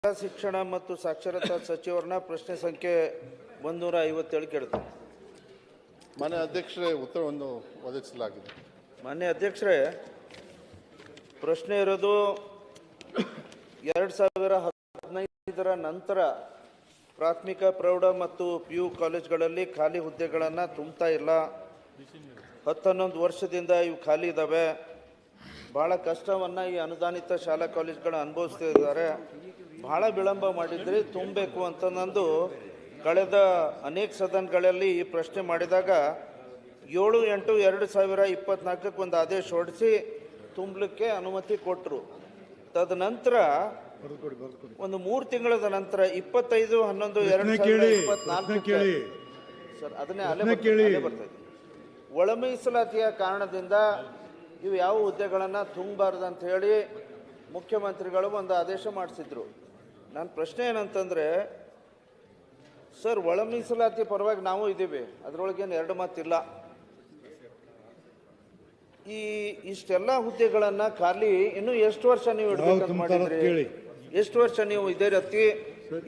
ಶಿಕ್ಷಣ ಮತ್ತು ಸಾಕ್ಷರತಾ ಸಚಿವರನ್ನ ಪ್ರಶ್ನೆ ಸಂಖ್ಯೆ 157 ಕೇಳ್ತೇನೆ. ಮಾನ್ಯ ಅಧ್ಯಕ್ಷರೇ, ಉತ್ತರವನ್ನು ಒದಗಿಸಲಾಗಿದೆ. ಮಾನ್ಯ ಅಧ್ಯಕ್ಷರೇ, ಪ್ರಶ್ನೆ ಇರೋದು 2015ರ ನಂತರ ಪ್ರಾಥಮಿಕ ಪ್ರೌಢ ಮತ್ತು PU ಕಾಲೇಜುಗಳಲ್ಲಿ ಖಾಲಿ ಹುದ್ದೆಗಳನ್ನು ತುಂಬುತ್ತಾ ಇಲ್ಲ. 10-11 ವರ್ಷದಿಂದ ಇವು ಖಾಲಿ ಇದ್ದಾವೆ. ಭಾಳ ಕಷ್ಟವನ್ನು ಈ ಅನುದಾನಿತ ಶಾಲಾ ಕಾಲೇಜುಗಳು ಅನುಭವಿಸ್ತಿದ್ದಾರೆ. ಭಾಳ ವಿಳಂಬ ಮಾಡಿದ್ರಿ, ತುಂಬಬೇಕು ಅಂತ ನಂದು ಕಳೆದ ಅನೇಕ ಸದನಗಳಲ್ಲಿ ಈ ಪ್ರಶ್ನೆ ಮಾಡಿದಾಗ 7-8-2024 ಒಂದು ಆದೇಶ ಹೊರಡಿಸಿ ತುಂಬಲಿಕ್ಕೆ ಅನುಮತಿ ಕೊಟ್ಟರು. ತದನಂತರ ಒಂದು 3 ತಿಂಗಳ ನಂತರ 25-11-2024 ಸರ್ ಅದನ್ನೇ ಅಲ್ಲೇ ಬರ್ತದೆ. ಒಳ ಮೀಸಲಾತಿಯ ಕಾರಣದಿಂದ ಇವು ಯಾವ ಹುದ್ದೆಗಳನ್ನು ತುಂಬಬಾರ್ದು ಅಂತ ಹೇಳಿ ಮುಖ್ಯಮಂತ್ರಿಗಳು ಒಂದು ಆದೇಶ ಮಾಡಿಸಿದ್ರು. ನನ್ನ ಪ್ರಶ್ನೆ ಏನಂತಂದರೆ, ಸರ್ ಒಳ ಮೀಸಲಾತಿ ಪರವಾಗಿ ನಾವು ಇದ್ದೀವಿ, ಅದರೊಳಗೇನು ಎರಡು ಮಾತಿಲ್ಲ. ಇಷ್ಟೆಲ್ಲ ಹುದ್ದೆಗಳನ್ನು ಖಾಲಿ ಇನ್ನೂ ಎಷ್ಟು ವರ್ಷ ನೀವು ಇಡಬೇಕಂತ ಮಾಡಿದ್ರಿ? ಎಷ್ಟು ವರ್ಷ ನೀವು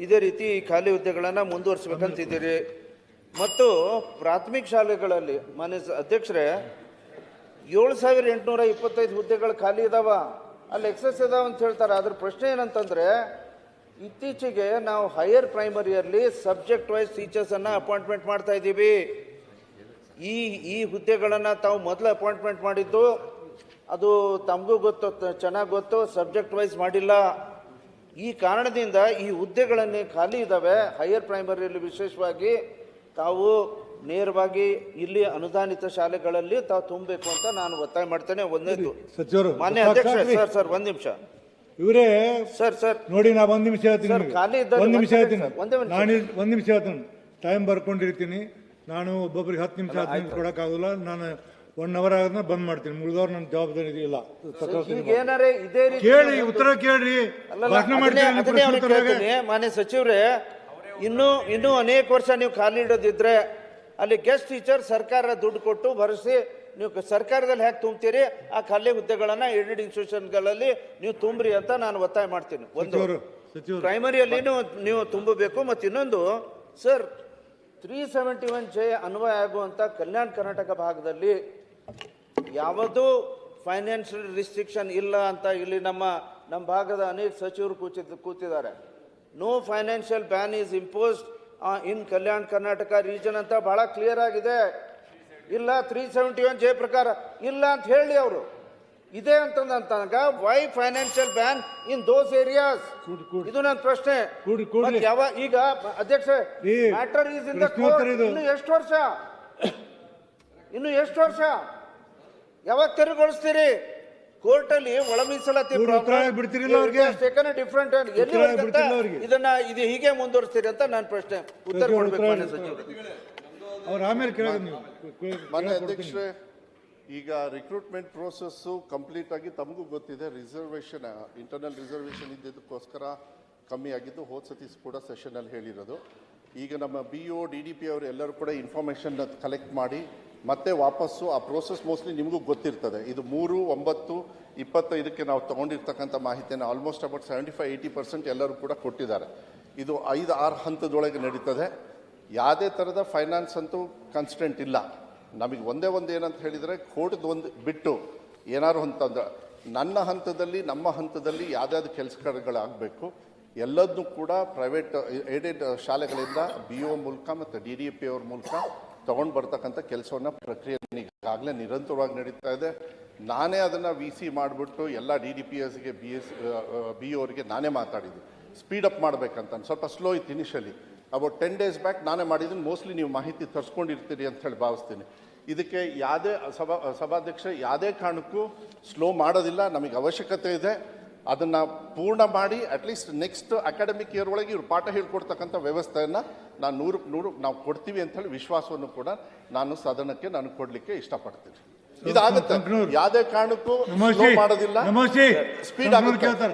ಇದೇ ರೀತಿ ಖಾಲಿ ಹುದ್ದೆಗಳನ್ನು ಮುಂದುವರಿಸಬೇಕಂತಿದ್ದೀರಿ? ಮತ್ತು ಪ್ರಾಥಮಿಕ ಶಾಲೆಗಳಲ್ಲಿ ಮಾನ್ಯ ಅಧ್ಯಕ್ಷರೇ 7825 ಹುದ್ದೆಗಳು ಖಾಲಿ ಇದಾವ, ಅಲ್ಲಿ ಎಕ್ಸಸ್ ಇದಾವ ಅಂತ ಹೇಳ್ತಾರೆ. ಅದ್ರ ಪ್ರಶ್ನೆ ಏನಂತಂದರೆ, ಇತ್ತೀಚೆಗೆ ನಾವು ಹೈಯರ್ ಪ್ರೈಮರಿಯಲ್ಲಿ ಸಬ್ಜೆಕ್ಟ್ ವೈಸ್ ಟೀಚರ್ಸನ್ನು ಅಪಾಯಿಂಟ್ಮೆಂಟ್ ಮಾಡ್ತಾ ಇದ್ದೀವಿ. ಈ ಹುದ್ದೆಗಳನ್ನು ತಾವು ಮೊದಲು ಅಪಾಯಿಂಟ್ಮೆಂಟ್ ಮಾಡಿದ್ದು, ಅದು ತಮಗೂ ಗೊತ್ತು, ಚೆನ್ನಾಗಿ ಗೊತ್ತು, ಸಬ್ಜೆಕ್ಟ್ ವೈಸ್ ಮಾಡಿಲ್ಲ. ಈ ಕಾರಣದಿಂದ ಈ ಹುದ್ದೆಗಳನ್ನೇ ಖಾಲಿ ಇದ್ದಾವೆ ಹೈಯರ್ ಪ್ರೈಮರಿಯಲ್ಲಿ ವಿಶೇಷವಾಗಿ ತಾವು ನೇರವಾಗಿ ಇಲ್ಲಿ ಅನುದಾನಿತ ಶಾಲೆಗಳಲ್ಲಿ ತಾವು ತುಂಬಬೇಕು ಅಂತ ನಾನು ಒತ್ತಾಯ ಮಾಡ್ತೇನೆ. ಒಂದೇದು ಮಾನ್ಯ ಅಧ್ಯಕ್ಷ ಸರ್ ಒಂದು ನಿಮಿಷ ಇವರೇ ಸರ್ ನೋಡಿ, ನಾ ಒಂದು ನಿಮಿಷ ಹೇಳ್ತೀನಿ, ಖಾಲಿ ಒಂದು ನಿಮಿಷ ಹೇಳ್ತೀನಿ, ನಾನು ಒಂದು ನಿಮಿಷ ಹೇಳ್ತೀನಿ, ಟೈಮ್ ಬರ್ಕೊಂಡಿರ್ತೀನಿ. ನಾನು ಒಬ್ಬೊಬ್ಬರಿಗೆ 10 ನಿಮಿಷ 10 ನಿಮಿಷ ಕೊಡೋಕ್ಕಾಗಲ್ಲ. ನಾನು 1 ಅವರ್ ಆಗೋದನ್ನ ಬಂದ್ ಮಾಡ್ತೀನಿ. ಮುಗಿದವ್ರು ನನ್ನ ಜವಾಬ್ದಾರಿ ಇಲ್ಲ. ಕೇಳಿ, ಉತ್ತರ ಕೇಳ್ರಿ, ಭಾಷಣ ಮಾಡ್ತೀನಿ. ಮಾನ್ಯ ಸಚಿವರೇ, ಇನ್ನೂ ಅನೇಕ ವರ್ಷ ನೀವು ಖಾಲಿ ಇಡೋದಿದ್ರೆ ಅಲ್ಲಿ ಗೆಸ್ಟ್ ಟೀಚರ್ ಸರ್ಕಾರ ದುಡ್ಡು ಕೊಟ್ಟು ಭರಿಸಿ ನೀವು ಸರ್ಕಾರದಲ್ಲಿ ಹೇಗೆ ತುಂಬ್ತೀರಿ, ಆ ಖಾಲಿ ಹುದ್ದೆಗಳನ್ನು ಏಡೆಡ್ ಇನ್ಸ್ಟಿಟ್ಯೂಷನ್ಗಳಲ್ಲಿ ನೀವು ತುಂಬ್ರಿ ಅಂತ ನಾನು ಒತ್ತಾಯ ಮಾಡ್ತೀನಿ. ಒಂದು ಪ್ರೈಮರಿಯಲ್ಲಿ ನೀವು ತುಂಬಬೇಕು. ಮತ್ತು ಇನ್ನೊಂದು ಸರ್, 371J ಅನ್ವಯ ಆಗುವಂಥ ಕಲ್ಯಾಣ ಕರ್ನಾಟಕ ಭಾಗದಲ್ಲಿ ಯಾವುದೂ ಫೈನಾನ್ಷಿಯಲ್ ರಿಸ್ಟ್ರಿಕ್ಷನ್ ಇಲ್ಲ ಅಂತ ಇಲ್ಲಿ ನಮ್ಮ ಭಾಗದ ಅನೇಕ ಸಚಿವರು ಕೂತಿದ್ದಾರೆ. No financial ban is imposed in Kalyana Karnataka region ಅಂತ ಬಹಳ ಕ್ಲಿಯರ್ ಆಗಿದೆ. ಇಲ್ಲ 371J ಪ್ರಕಾರ ಇಲ್ಲ ಅಂತ ಹೇಳಿ ಅವರು ಇದೆ ಅಂತಂದಾಗ ವೈ ಫೈನಾನ್ಷಿಯಲ್ ಬ್ಯಾನ್ ಇನ್ ದೋಸ್ ಏರಿಯಾಸ್? ಇದು ನನ್ನ ಪ್ರಶ್ನೆ. ಈಗ ಅಧ್ಯಕ್ಷ, matter is in the court. ಇನ್ನು ಎಷ್ಟು ವರ್ಷ ಯಾವಾಗ ತೆರವುಗೊಳಿಸ್ತೀರಿ? ಕೋರ್ಟಲ್ಲಿ ಒಳ ಮೀಸಲಾತಿ ಡಿಫ್ರೆಂಟ್ ಇದನ್ನ ಹೀಗೆ ಮುಂದುವರಿಸ್ತೀರಿ ಅಂತ ನನ್ನ ಪ್ರಶ್ನೆ. ಉತ್ತರ ಕೊಡಬೇಕು ಮಾನ್ಯ ಅಧ್ಯಕ್ಷರೇ. ಈಗ ರಿಕ್ರೂಟ್ಮೆಂಟ್ ಪ್ರೋಸೆಸ್ಸು ಕಂಪ್ಲೀಟ್ ಆಗಿ ತಮಗೂ ಗೊತ್ತಿದೆ. ರಿಸರ್ವೇಷನ್, ಇಂಟರ್ನಲ್ ರಿಸರ್ವೇಷನ್ ಇದ್ದಿದ್ದಕ್ಕೋಸ್ಕರ ಕಮ್ಮಿ ಆಗಿದ್ದು ಹೋದ ಸತಿ ಕೂಡ ಸೆಷನಲ್ಲಿ ಹೇಳಿರೋದು. ಈಗ ನಮ್ಮ BO DDP ಅವರು ಎಲ್ಲರೂ ಕೂಡ ಇನ್ಫಾರ್ಮೇಷನ್ ಕಲೆಕ್ಟ್ ಮಾಡಿ ಮತ್ತೆ ವಾಪಸ್ಸು ಆ ಪ್ರೋಸೆಸ್ ಮೋಸ್ಟ್ಲಿ ನಿಮಗೂ ಗೊತ್ತಿರ್ತದೆ. ಇದು 3/9/25 ನಾವು ತೊಗೊಂಡಿರ್ತಕ್ಕಂಥ ಮಾಹಿತಿಯನ್ನು ಆಲ್ಮೋಸ್ಟ್ ಅಬೌಟ್ 75-80% ಎಲ್ಲರೂ ಕೂಡ ಕೊಟ್ಟಿದ್ದಾರೆ. ಇದು 5-6 ಹಂತದೊಳಗೆ ನಡೀತದೆ. ಯಾವುದೇ ಥರದ ಫೈನಾನ್ಸ್ ಅಂತೂ ಕನ್ಸ್ಟೆಂಟ್ ಇಲ್ಲ. ನಮಗೆ ಒಂದೇ ಏನಂತ ಹೇಳಿದರೆ, ಕೋರ್ಟ್ದು ಒಂದು ಬಿಟ್ಟು ಏನಾದ್ರು ಅಂತಂದ್ರೆ ನನ್ನ ಹಂತದಲ್ಲಿ ನಮ್ಮ ಹಂತದಲ್ಲಿ ಯಾವುದಾದ್ರು ಕೆಲಸಗಳಾಗಬೇಕು ಎಲ್ಲದನ್ನೂ ಕೂಡ ಪ್ರೈವೇಟ್ ಏಡೆಡ್ ಶಾಲೆಗಳಿಂದ BO ಮೂಲಕ ಮತ್ತು DDP ಅವ್ರ ಮೂಲಕ ತೊಗೊಂಡು ಬರ್ತಕ್ಕಂಥ ಕೆಲಸವನ್ನು ಪ್ರಕ್ರಿಯೆ ಈಗಾಗಲೇ ನಿರಂತರವಾಗಿ ನಡೀತಾ ಇದೆ. ನಾನೇ ಅದನ್ನು VC ಮಾಡಿಬಿಟ್ಟು ಎಲ್ಲ DDPSಗೆ BO ಅವರಿಗೆ ನಾನೇ ಮಾತಾಡಿದ್ದು ಸ್ಪೀಡಪ್ ಮಾಡಬೇಕಂತ. ಸ್ವಲ್ಪ ಸ್ಲೋ ಇತ್ತು ಇನಿಷಿಯಲಿ. ಅಬೌಟ್ 10 days ಬ್ಯಾಕ್ ನಾನೇ ಮಾಡಿದ್ದೀನಿ. ಮೋಸ್ಟ್ಲಿ ನೀವು ಮಾಹಿತಿ ತರಿಸ್ಕೊಂಡಿರ್ತೀರಿ ಅಂತ ಹೇಳಿ ಭಾವಿಸ್ತೀನಿ. ಇದಕ್ಕೆ ಯಾವುದೇ ಸಭಾಧ್ಯಕ್ಷ ಯಾವುದೇ ಕಾರಣಕ್ಕೂ ಸ್ಲೋ ಮಾಡೋದಿಲ್ಲ. ನಮಗೆ ಅವಶ್ಯಕತೆ ಇದೆ. ಅದನ್ನು ಪೂರ್ಣ ಮಾಡಿ ಅಟ್ಲೀಸ್ಟ್ ನೆಕ್ಸ್ಟ್ ಅಕಾಡೆಮಿಕ್ ಇಯರ್ ಒಳಗೆ ಇವರು ಪಾಠ ಹೇಳ್ಕೊಡ್ತಕ್ಕಂಥ ವ್ಯವಸ್ಥೆಯನ್ನು ನಾನು 100% ನಾವು ಕೊಡ್ತೀವಿ ಅಂತ ಹೇಳಿ ವಿಶ್ವಾಸವನ್ನು ಕೂಡ ನಾನು ಸದನಕ್ಕೆ ಕೊಡಲಿಕ್ಕೆ ಇಷ್ಟಪಡ್ತೀನಿ. ಇದಾಗುತ್ತೆ, ಯಾವುದೇ ಕಾರಣಕ್ಕೂ ಸ್ಲೋ ಮಾಡೋದಿಲ್ಲ, ಸ್ಪೀಡ್ ಆಗುತ್ತೆ.